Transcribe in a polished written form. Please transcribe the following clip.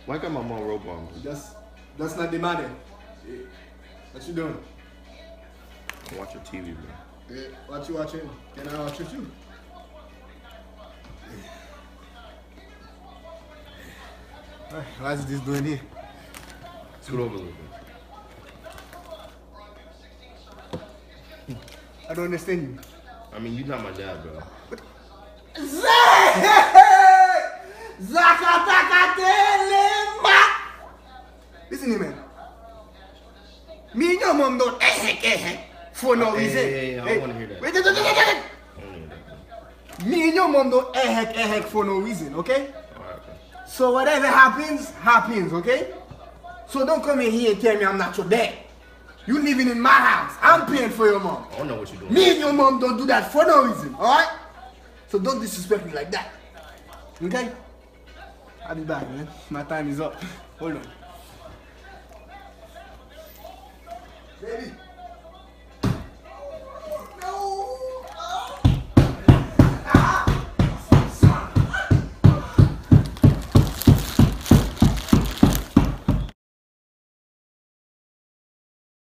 Why got my mom rope bombs? That's not the matter. Hey, what you doing? I'm watching TV, bro. Hey, what you watching? Can I watch it too? What is this doing here? Scoot over a little bit. I don't understand you. I mean, you're not my dad, bro. Listen here, man. Me and your mom don't for no reason. Hey, I don't want to hear that. Wait. I don't wanna hear that. Me and your mom don't for no reason, okay? Alright, okay. So whatever happens, okay? So don't come in here and tell me I'm not your dad. You living in my house. I'm paying for your mom. I don't know what you're doing. Me and your mom don't do that for no reason, alright? So don't disrespect me like that. Okay? I'll be back, man. My time is up. Hold on. Baby.